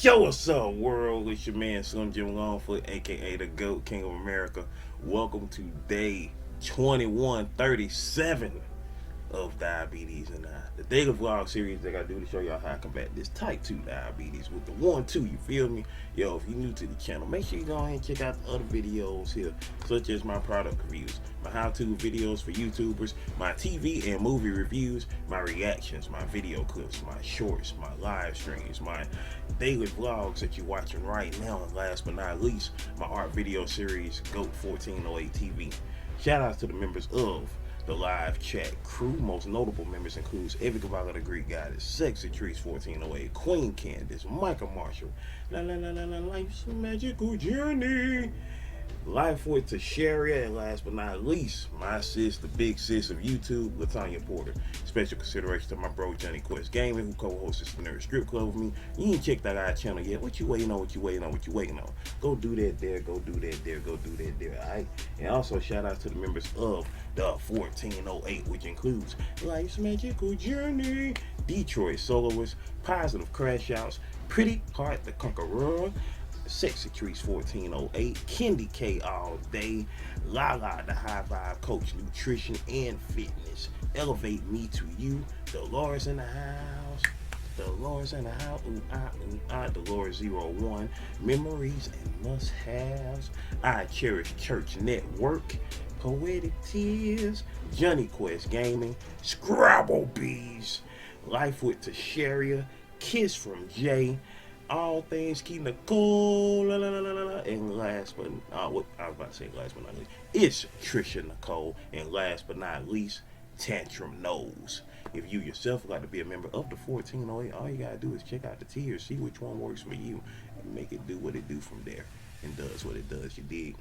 Yo, what's up, world? It's your man Slim Jim Longfoot, aka the GOAT King of America. Welcome to day 2137 of Diabetes and I, the daily vlog series that I do to show y'all how I combat this type 2 diabetes with the 1-2, you feel me? Yo, if you're new to the channel, make sure you go ahead and check out the other videos here, such as my product reviews, my how-to videos for YouTubers, my TV and movie reviews, my reactions, my video clips, my shorts, my live streams, my daily vlogs that you're watching right now, and last but not least, my art video series, GOAT 1408 TV. Shout outs to the members of the live chat crew. Most notable members includes Avid the Greek Goddess, Sexy Trees 1408, Queen Candace, Michael Marshall, Life's a Magical Journey, Life with Tasharia, and last but not least, my sis, the big sis of YouTube, Latanya Porter. Special consideration to my bro Johnny Quest Gaming, who co-hosts the Nerd Strip Club with me. You ain't checked that out channel yet. What you waiting on? What you waiting on? What you waiting on? Go do that there. Go do that there. Go do that there. Alright. And also shout out to the members of the 1408, which includes Life's Magical Journey, Detroit Soloists, Positive Crash Outs, Pretty Heart the Conqueror, Sexy Trees 1408, Kendi K All Day, Lala the High Vibe Coach Nutrition and Fitness, Elevate Me to You, Dolores in the house, Dolores in the house, Dolores 01, Memories and Must Haves, I Cherish Church Network, Poetic Tears, Johnny Quest Gaming, Scrabble Bees, Life with Tasharia, Kiss from Jay, All Things Keep Nicole, and last but what I was about to say, last but not least, it's Trisha Nicole, and last but not least, Tantrum Knows. If you yourself would like to be a member of the 1408, all you gotta do is check out the tiers, see which one works for you, and make it do what it do from there, and does what it does. You dig?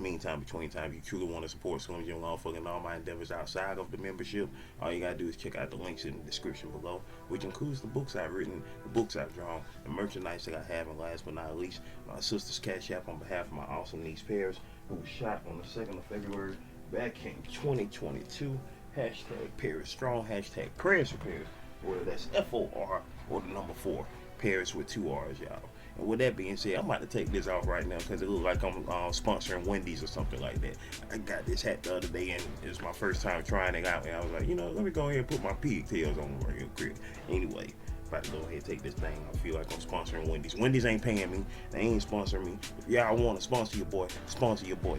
Meantime, between time, you truly want to support Slim Jim Longfoot and all my endeavors outside of the membership, all you gotta do is check out the links in the description below, which includes the books I've written, the books I've drawn, the merchandise that I have, and last but not least, my sister's cash app on behalf of my awesome niece Paris, who was shot on the 2nd of February back in 2022. Hashtag Paris Strong, hashtag Prayers for Paris, whether that's FOR or the number 4, Paris with 2 R's, y'all. And with that being said, I'm about to take this off right now because it looks like I'm sponsoring Wendy's or something like that. I got this hat the other day and it was my first time trying it out, and I was like, you know, let me go ahead and put my pigtails on real quick. Anyway, about to go ahead and take this thing. I feel like I'm sponsoring Wendy's. Wendy's ain't paying me. They ain't sponsoring me. If y'all want to sponsor your boy,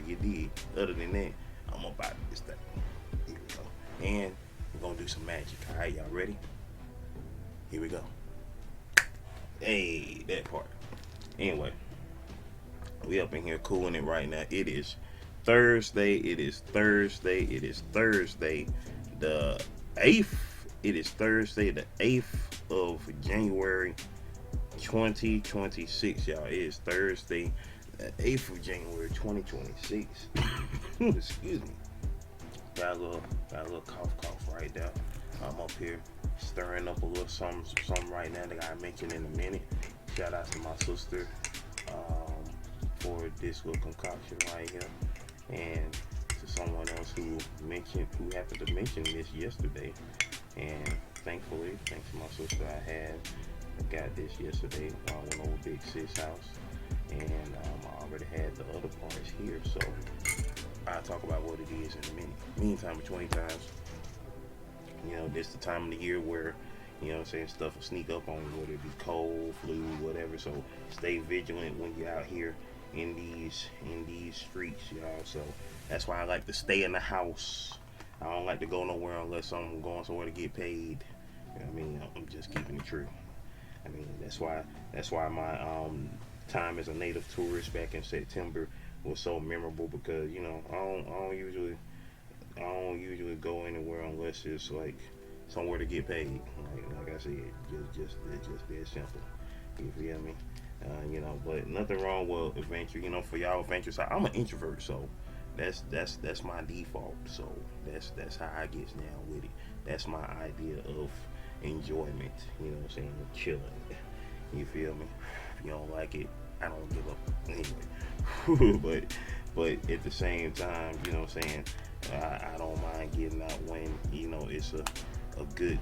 you dig. Other than that, I'm about this thing. Here we go. And we're going to do some magic. All right, y'all ready? Here we go. Hey, that part. Anyway, we up in here cooling it right now. It is Thursday. It is Thursday the 8th. It is Thursday the 8th of January 2026, y'all. It is Thursday the 8th of January 2026. Excuse me. Got a little cough right there. I'm up here stirring up a little something right now that I mentioned in a minute. Shout out to my sister for this little concoction right here, and to someone else who happened to mention this yesterday. And thankfully, thanks to my sister, I got this yesterday when I went over Big Sis' house, and I already had the other parts here, so I'll talk about what it is in a minute. Meantime, between times, you know, this the time of the year where, you know what I'm saying, stuff will sneak up on you, whether it be cold, flu, whatever. So stay vigilant when you're out here in these streets, y'all. So that's why I like to stay in the house. I don't like to go nowhere unless I'm going somewhere to get paid. You know what I mean? I'm just keeping it true. I mean, that's why my time as a native tourist back in September was so memorable, because, you know, I don't usually go anywhere unless it's like somewhere to get paid. Like I said, it's just that simple. You feel me? You know, but nothing wrong with adventure. You know, for y'all adventurous, I'm an introvert, so that's my default. So that's how I get down with it. That's my idea of enjoyment. You know what I'm saying? Chilling. You feel me? If you don't like it, I don't give up anyway. but at the same time, you know what I'm saying, I don't mind getting out when, you know, it's a good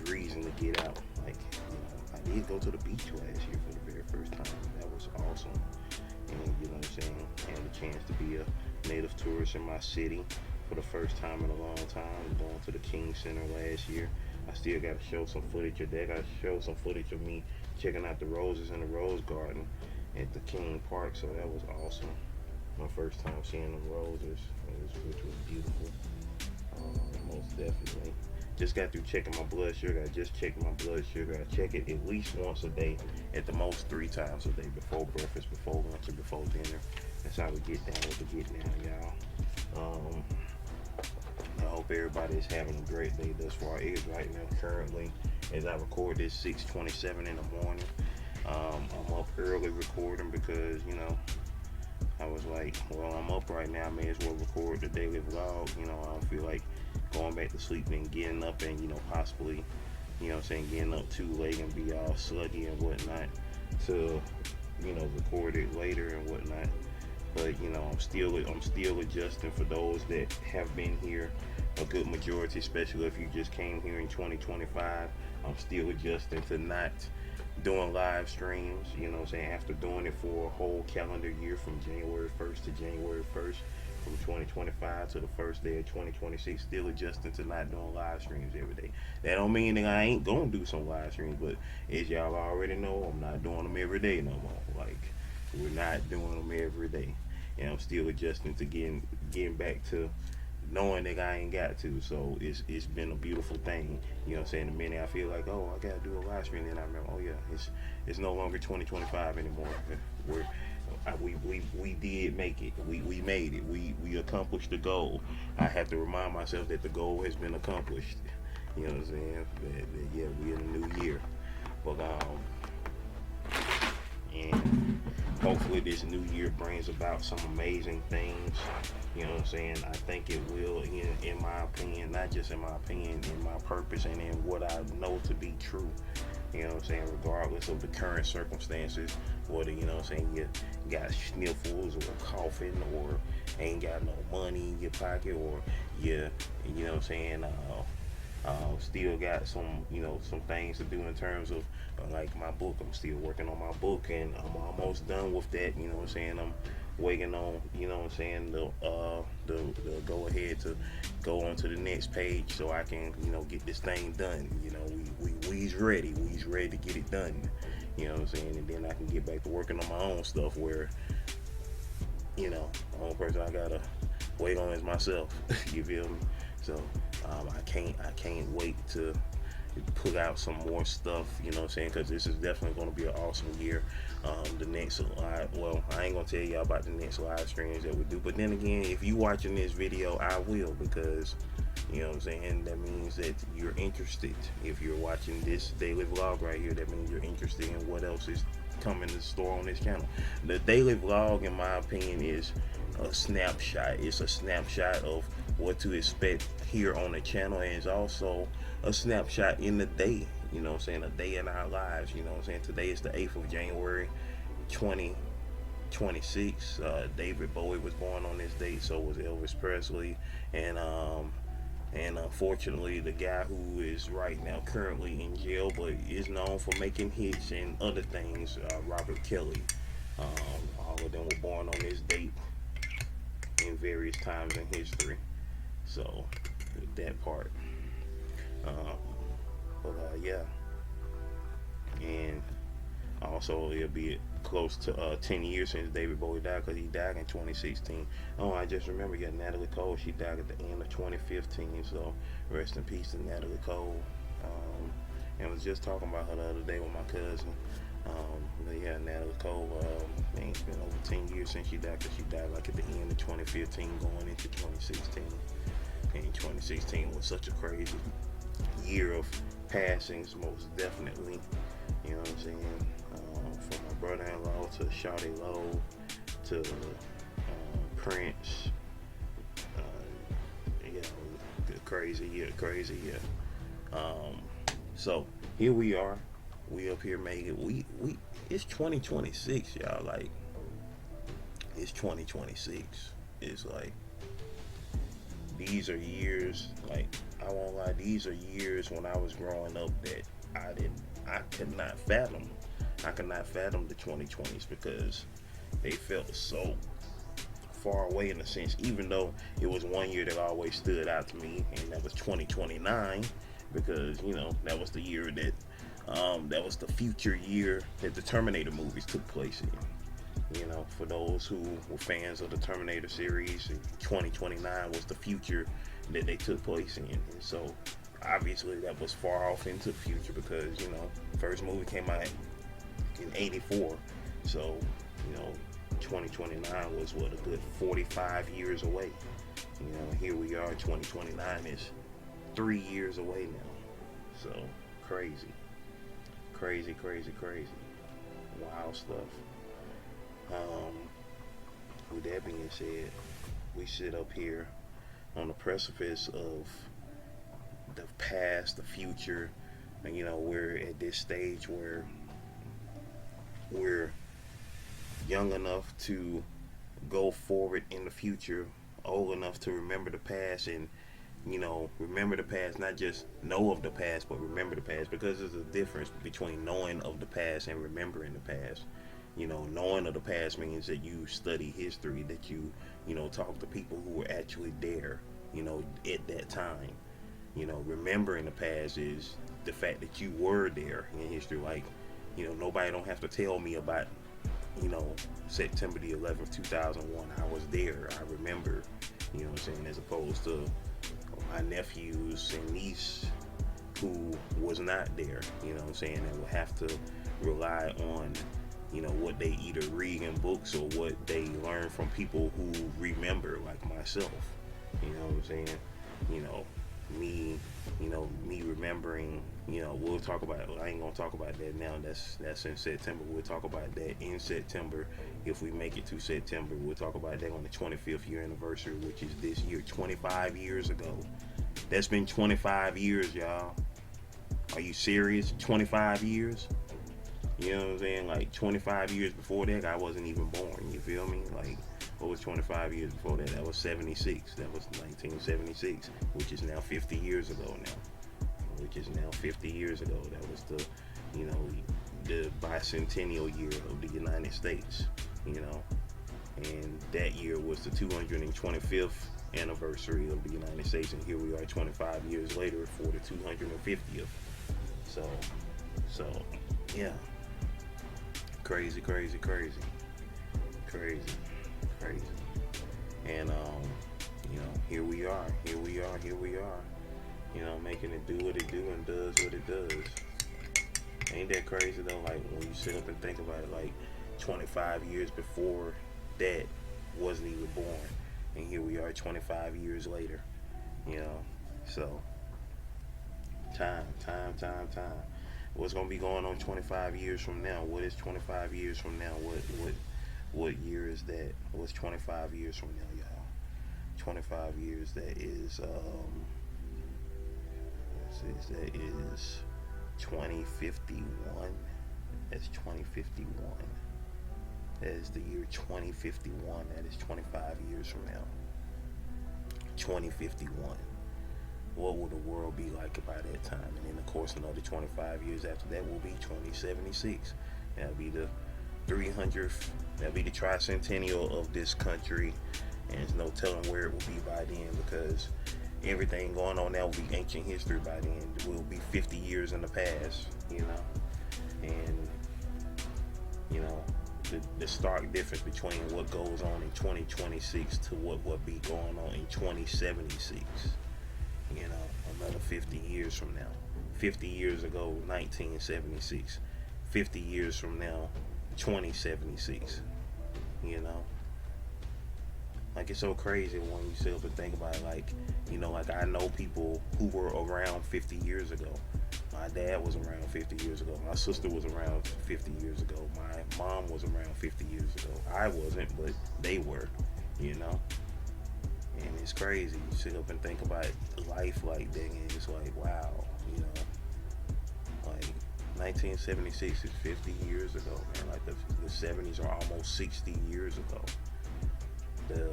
reason to get out. Like, you know, I did go to the beach last year for the first time. That was awesome. And you know what I'm saying? I had a chance to be a native tourist in my city for the first time in a long time. Going to the King Center last year. I still got to show some footage of that. I got to show some footage of me checking out the roses in the rose garden at the King Park. So that was awesome. My first time seeing the roses, which was beautiful. Most definitely. Just got through checking my blood sugar. I just checked my blood sugar. I check it at least once a day, at the most 3 times a day, before breakfast, before lunch, and before dinner. That's how we get down with the get down, y'all. I hope everybody is having a great day thus far. It is right now, currently, as I record this, 6:27 in the morning. I'm up early recording because, you know, I was like, well, I'm up right now, I may as well record the daily vlog. You know, I don't feel like going back to sleep and getting up and, you know, possibly, you know what I'm saying, getting up too late and be all sluggy and whatnot to, you know, record it later and whatnot. But, you know, I'm still adjusting. For those that have been here a good majority, especially if you just came here in 2025, I'm still adjusting to not doing live streams, you know what I'm saying, after doing it for a whole calendar year from January 1st to January 1st, from 2025 to the first day of 2026, still adjusting to not doing live streams every day. That don't mean that I ain't gonna do some live streams, but as y'all already know, I'm not doing them every day no more. Like, we're not doing them every day. And I'm still adjusting to getting back to knowing that I ain't got to. So it's been a beautiful thing. You know what I'm saying? The minute I feel like, oh, I gotta do a live stream, then I remember, oh yeah, it's no longer 2025 anymore. We did make it. We made it. We accomplished the goal. I have to remind myself that the goal has been accomplished. You know what I'm saying? That yeah, we in a new year. But and hopefully this new year brings about some amazing things. You know what I'm saying? I think it will, in my opinion, not just in my opinion, in my purpose and in what I know to be true. You know what I'm saying? Regardless of the current circumstances, whether, you know what I'm saying, you got sniffles or coughing or ain't got no money in your pocket, or you know what I'm saying, still got some, you know, some things to do in terms of like my book. I'm still working on my book and I'm almost done with that. You know what I'm saying? I'm waiting on, you know what I'm saying, the go ahead to go on to the next page so I can, you know, get this thing done. You know, we's ready to get it done. You know what I'm saying? And then I can get back to working on my own stuff where, you know, the only person I gotta wait on is myself. You feel me? So I can't wait to put out some more stuff, you know what I'm saying, because this is definitely going to be an awesome year. The next live, well, I ain't going to tell y'all about the next live streams that we do, but then again, if you watching this video, I will, because, you know what I'm saying, that means that you're interested. If you're watching this daily vlog right here, that means you're interested in what else is coming to the store on this channel. The daily vlog, in my opinion, is a snapshot. It's a snapshot of what to expect here on the channel, and it's also a snapshot in the day, you know what I'm saying, a day in our lives. You know what I'm saying, today is the 8th of January 2026. David Bowie was born on this date, so was Elvis Presley, and unfortunately the guy who is right now currently in jail but is known for making hits and other things, Robert Kelly. All of them were born on this date in various times in history. So with that part, yeah, and also it'll be close to 10 years since David Bowie died, because he died in 2016. Oh, I just remember, yeah, Natalie Cole, she died at the end of 2015, so rest in peace to Natalie Cole. And I was just talking about her the other day with my cousin. But yeah, Natalie Cole, it's been over 10 years since she died, because she died like at the end of 2015 going into 2016. And 2016 was such a crazy year of passings, most definitely. You know what I'm saying? From my brother-in-law to Shawty Lowe to Prince. Crazy year. So here we are. We up here making it. We it's 2026, y'all. Like, it's 2026. It's like, these are years, like, I won't lie, these are years when I was growing up that I could not fathom. I could not fathom the 2020s because they felt so far away in a sense, even though it was one year that always stood out to me, and that was 2029, because you know that was the year that that was the future year that the Terminator movies took place in. You know, for those who were fans of the Terminator series, 2029 was the future that they took place in. And so obviously that was far off into the future because, you know, first movie came out in 84. So, you know, 2029 was what, a good 45 years away. You know, here we are, 2029 is 3 years away now. So crazy. Crazy. Wild stuff. With that being said, we sit up here on the precipice of the past, the future, and you know, we're at this stage where we're young enough to go forward in the future, old enough to remember the past, and you know, remember the past, not just know of the past, but remember the past, because there's a difference between knowing of the past and remembering the past. You know, knowing of the past means that you study history, that you know, talk to people who were actually there, you know, at that time. You know, remembering the past is the fact that you were there in history. Like, you know, nobody don't have to tell me about, you know, September the 11th, 2001. I was there. I remember, you know what I'm saying, as opposed to my nephews and niece who was not there, you know what I'm saying, and would have to rely on, you know, what they either read in books or what they learn from people who remember, like myself. You know what I'm saying? You know, me remembering, you know, we'll talk about it. I ain't gonna talk about that now. That's in September. We'll talk about that in September. If we make it to September, we'll talk about that on the 25th year anniversary, which is this year, 25 years ago. That's been 25 years, y'all. Are you serious? 25 years? You know what I'm saying? Like 25 years before that, I wasn't even born. You feel me? Like, what was 25 years before that? That was 76. That was 1976, which is now 50 years ago now. Which is now 50 years ago. That was the, you know, the bicentennial year of the United States, you know. And that year was the 225th anniversary of the United States. And here we are 25 years later for the 250th. So, yeah. Crazy. And you know, here we are. You know, making it do what it do and does what it does. Ain't that crazy though? Like, when you sit up and think about it, like 25 years before that wasn't even born, and here we are 25 years later. You know, so time. What's gonna be going on 25 years from now? What is 25 years from now? What year is that? What's 25 years from now, y'all? 25 years, that is that is 2051. That's 2051. That is the year 2051. That is 25 years from now. 2051. What will the world be like by that time? And then, of course, another 25 years after that will be 2076. That'll be the 300th. That'll be the tricentennial of this country. And there's no telling where it will be by then, because everything going on now will be ancient history by then. We'll be 50 years in the past, you know. And, you know, the stark difference between what goes on in 2026 to what will be going on in 2076. You know, another 50 years from now. 50 years ago, 1976. 50 years from now, 2076. You know? Like, it's so crazy when you sit up and think about it. Like, you know, like, I know people who were around 50 years ago. My dad was around 50 years ago. My sister was around 50 years ago. My mom was around 50 years ago. I wasn't, but they were, you know? And it's crazy. You sit up and think about life like that, and it's like, wow, you know, like 1976 is 50 years ago, man. Like the 70s are almost 60 years ago. The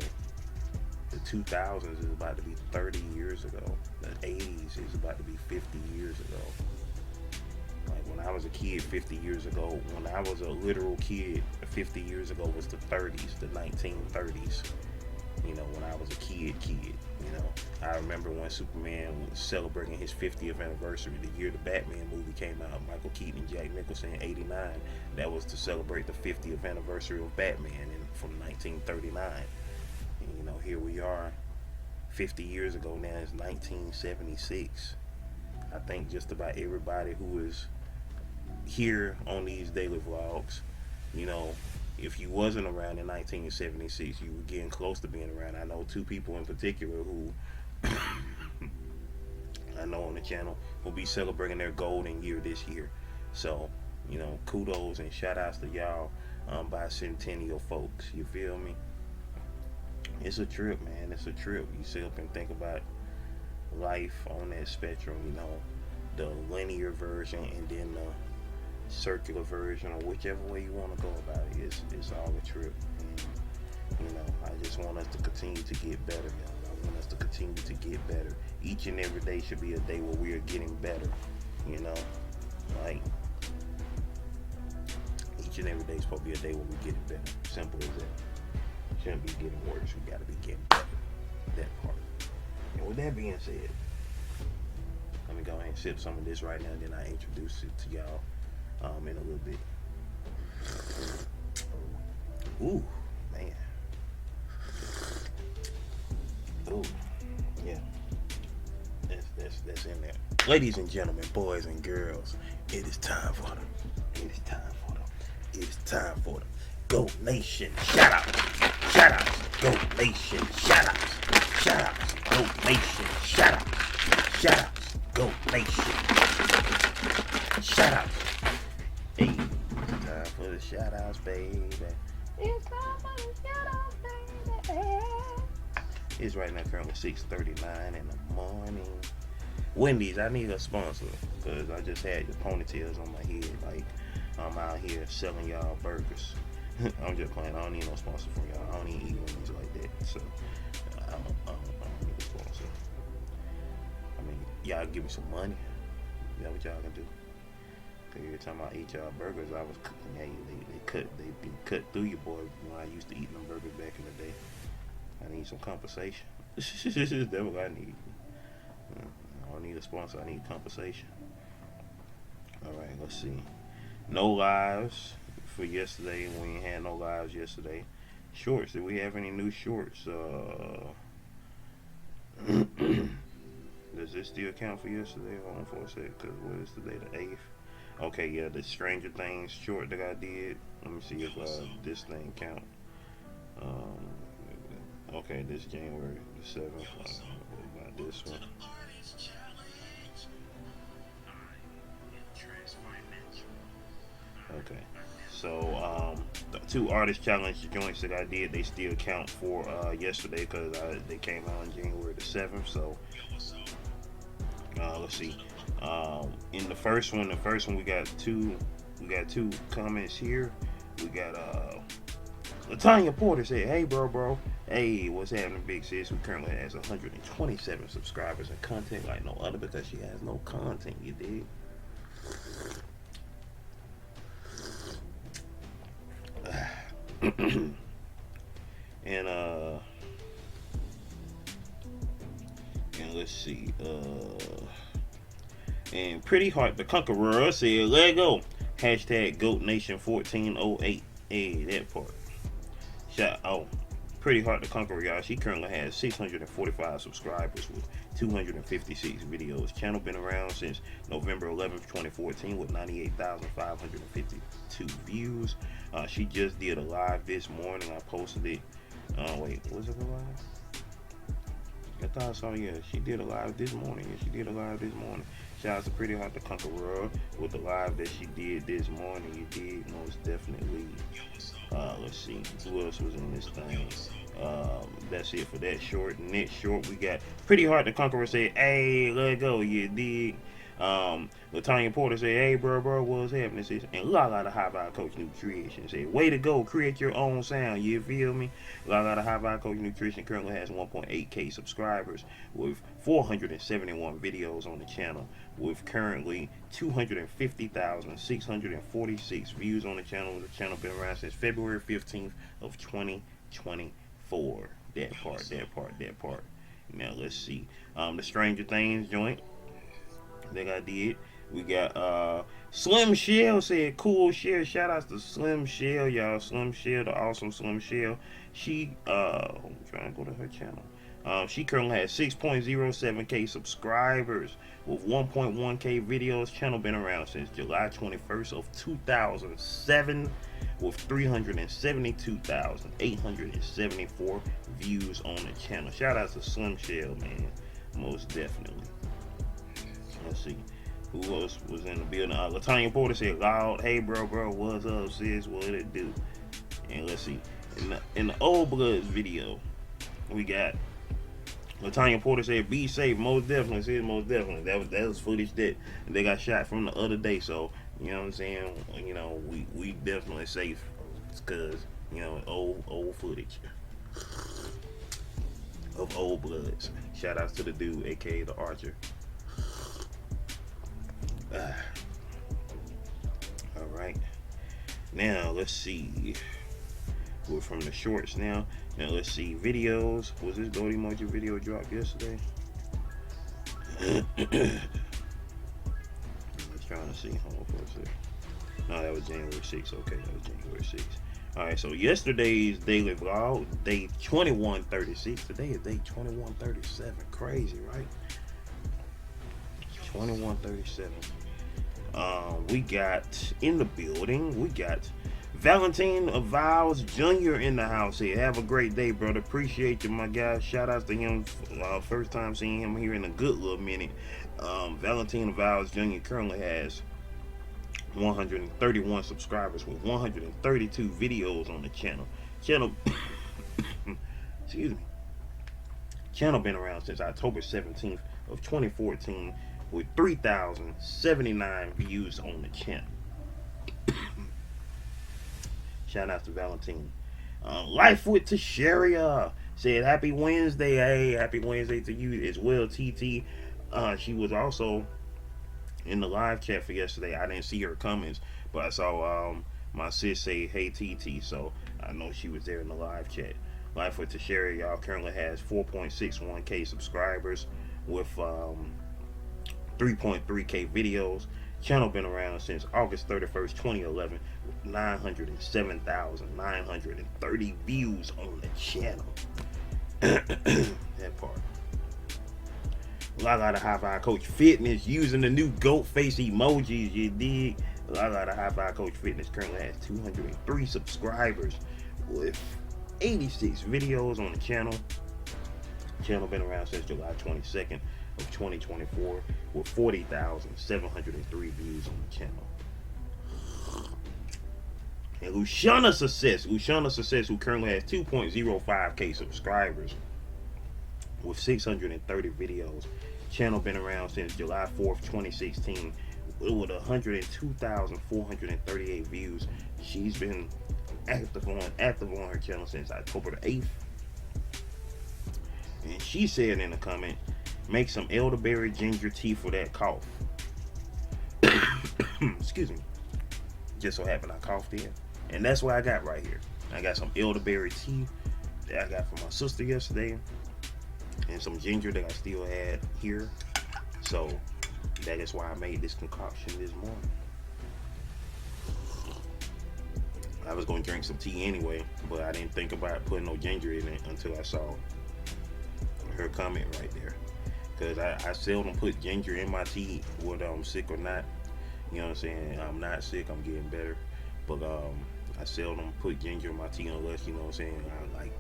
2000s is about to be 30 years ago. The 80s is about to be 50 years ago. Like when I was a kid 50 years ago, when I was a literal kid 50 years ago was the 30s, the 1930s. You know, when I was a kid, you know. I remember when Superman was celebrating his 50th anniversary, the year the Batman movie came out, Michael Keaton and Jack Nicholson in 89. That was to celebrate the 50th anniversary of Batman from 1939. And, you know, here we are 50 years ago now, it's 1976. I think just about everybody who is here on these daily vlogs, you know, if you wasn't around in 1976, you were getting close to being around. I know two people in particular who I know on the channel will be celebrating their golden year this year. So, you know, kudos and shout outs to y'all bicentennial folks. You feel me? It's a trip, man. It's a trip. You sit up and think about life on that spectrum, you know, the linear version and then the circular version, or whichever way you want to go about it. It's all a trip. And, you know, I just want us to continue to get better, y'all. I want us to continue to get better. Each and every day should be a day where we are getting better, you know, like each and every day is supposed to be a day where we get better. Simple as that. Shouldn't be getting worse, we gotta be getting better. That part. And with that being said, let me go ahead and sip some of this right now, then I introduce it to y'all in a little bit. Ooh, man. Ooh, yeah. That's in there. Ladies and gentlemen, boys and girls, it is time for them. It is time for them. It is time for them. Go Nation, shout out. Shout outs. Go Nation, shout outs. Shout outs. Go Nation, shout outs. Shout outs. Go Nation. Shout outs. Hey, it's time for the shout outs, baby. It's time for the shout outs, baby. It's right now currently 6:39 in the morning. Wendy's, I need a sponsor because I just had the ponytails on my head. Like, I'm out here selling y'all burgers. I'm just playing. I don't need no sponsor from y'all. I don't even eat Wendy's like that. So, I don't need a sponsor. I mean, y'all give me some money. Is that what y'all can do? Every time I eat y'all burgers, I was cooking. Hey, they be cut through you, boy. When I used to eat them burgers back in the day, I need some compensation. That's what I need. I don't need a sponsor. I need compensation. All right, let's see. No lives for yesterday. We ain't had no lives yesterday. Shorts. Did we have any new shorts? Does this still count for yesterday? Hold on for a sec, because what is today, the 8th? Okay, yeah, the Stranger Things short that I did. Let me see if this thing count. Okay, this January the 7th. What about this one? Okay, so the 2 artist challenge joints that I did, they still count for yesterday because they came out on January the 7th. So let's see. In the first one, we got two comments here. We got Latanya Porter said, "Hey bro, hey, what's happening, big sis? We currently has 127 subscribers and content like no other because she has no content. You dig?" and let's see. And Pretty Heart the Conqueror said, "Let go." Hashtag Goat Nation 1408. Hey, that part. Shout out Pretty Heart the Conqueror, y'all. She currently has 645 subscribers with 256 videos. Channel been around since November 11th, 2014 with 98,552 views. She just did a live this morning. I posted it. Wait, was it a live? I thought I saw, yeah, she did a live this morning. Yeah, she did a live this morning. Shout out to Pretty Heart the Conqueror with the live that she did this morning. You did, most definitely. Let's see, who else was in this thing? That's it for that short. Next short, we got Pretty Heart the Conqueror said, "Hey, let go, you dig." Latanya Porter said, "Hey, bro, what's happening?" Sis? And Lala the High Vibe Coach Nutrition said, "Way to go, create your own sound." You feel me? Lala the High Vibe Coach Nutrition currently has 1.8K subscribers with 471 videos on the channel, with currently 250,646 views on the channel. The channel been around since February 15th of 2024. That part. Now let's see. The Stranger Things joint that I did. We got Slim Shell said, "Cool share." Shout outs to Slim Shell, y'all. Slim Shell, the awesome Slim Shell. She I'm trying to go to her channel. She currently has 6.07K subscribers with 1.1K videos. Channel been around since July 21st of 2007 with 372,874 views on the channel. Shout out to Slim Shell, man. Most definitely. Let's see. Who else was in the building? Latanya Porter said, "Loud, hey bro, what's up, sis? What it do?" And let's see. In the Old Bloods video, we got Latanya Porter said, "Be safe." Most definitely, sis. Most definitely. That was footage that they got shot from the other day. So you know what I'm saying. You know, we definitely safe because you know old footage of Old Bloods. Shout outs to the dude, aka the Archer. All right, now let's see. We're from the shorts now. Now let's see videos. Was this goat emoji video dropped yesterday? I was trying to see. Hold on for a second. No, that was January 6th. Okay, that was January 6th. All right, so yesterday's daily vlog, day 2136. Today is day 2137. Crazy, right? 2137. We got in the building. We got Valentine Avowals Jr. in the house here. Have a great day, brother. Appreciate you, my guy. Shout outs to him. First time seeing him here in a good little minute. Valentine Avowals Jr. currently has 131 subscribers with 132 videos on the channel. Excuse me. Channel been around since October 17th of 2014 with 3,079 views on the channel. Shout out to Valentine. Life with Tasharia said, "Happy Wednesday." Hey, happy Wednesday to you as well, TT. She was also in the live chat for yesterday. I didn't see her comments, but I saw my sis say, "Hey, TT," so I know she was there in the live chat. Life with Tasharia, y'all, currently has 4.61K subscribers with 3.3K videos. Channel been around since August 31st, 2011, with 907,930 views on the channel. That part. Lala the High Vibe Coach Fitness using the new goat face emojis, you dig? Lala the High Vibe Coach Fitness currently has 203 subscribers with 86 videos on the channel. Channel been around since July 22nd of 2024 with 40,703 views on the channel. And Luciana Success, who currently has 2.05K subscribers with 630 videos. Channel been around since July 4th, 2016 with 102,438 views. She's been active on her channel since October the 8th. And she said in a comment, "Make some elderberry ginger tea for that cough." Excuse me. Just so happened I coughed in. And that's what I got right here. I got some elderberry tea that I got from my sister yesterday. And some ginger that I still had here. So that is why I made this concoction this morning. I was going to drink some tea anyway, but I didn't think about putting no ginger in it until I saw her comment right there. Because I seldom put ginger in my tea, whether I'm sick or not. You know what I'm saying? I'm not sick, I'm getting better. But I seldom put ginger in my tea unless, you know what I'm saying, I like,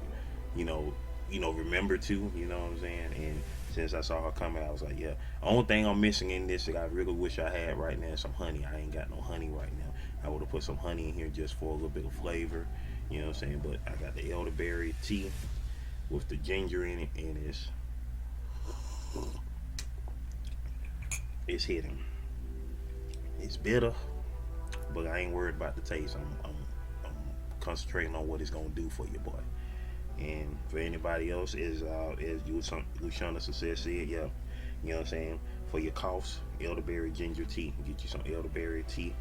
remember to, you know what I'm saying? And since I saw her comment, I was like, yeah. Only thing I'm missing in this that I really wish I had right now is some honey. I ain't got no honey right now. I would have put some honey in here just for a little bit of flavor. You know what I'm saying? But I got the elderberry tea with the ginger in it, and it's It's hitting. It's bitter, but I ain't worried about the taste. I'm concentrating on what it's gonna do for you, boy. And for anybody else, as Luciana Success said, yeah, you know what I'm saying. For your coughs, elderberry ginger tea. Get you some elderberry tea.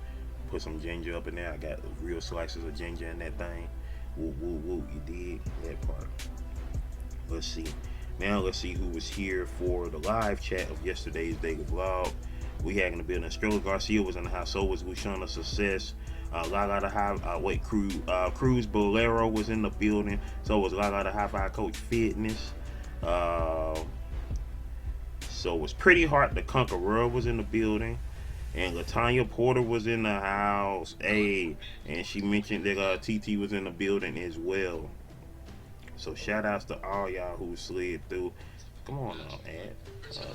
Put some ginger up in there. I got real slices of ginger in that thing. Woo woo woo. You dig that part? Let's see. Now let's see who was here for the live chat of yesterday's daily vlog. We had in the building. Stroller Garcia was in the house. So was Luciana Success. Lala the High, Cruz Bolero was in the building. So was Lala the High Five Coach Fitness. So was Pretty Heart the Conqueror was in the building. And Latanya Porter was in the house. Hey, and she mentioned that TT was in the building as well. So shout outs to all y'all who slid through. Come on now, Ad.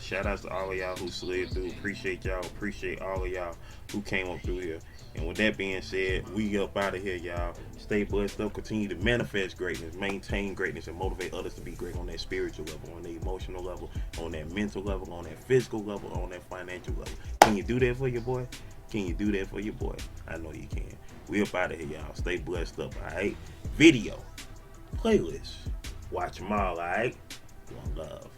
Shout outs to all of y'all who slid through. Appreciate y'all. Appreciate all of y'all who came up through here. And with that being said, we up out of here, y'all. Stay blessed up. Continue to manifest greatness, maintain greatness, and motivate others to be great on that spiritual level, on the emotional level, on that mental level, on that physical level, on that financial level. Can you do that for your boy? Can you do that for your boy? I know you can. We up out of here, y'all. Stay blessed up, all right? Video, playlist. Watch them all, all right? One love.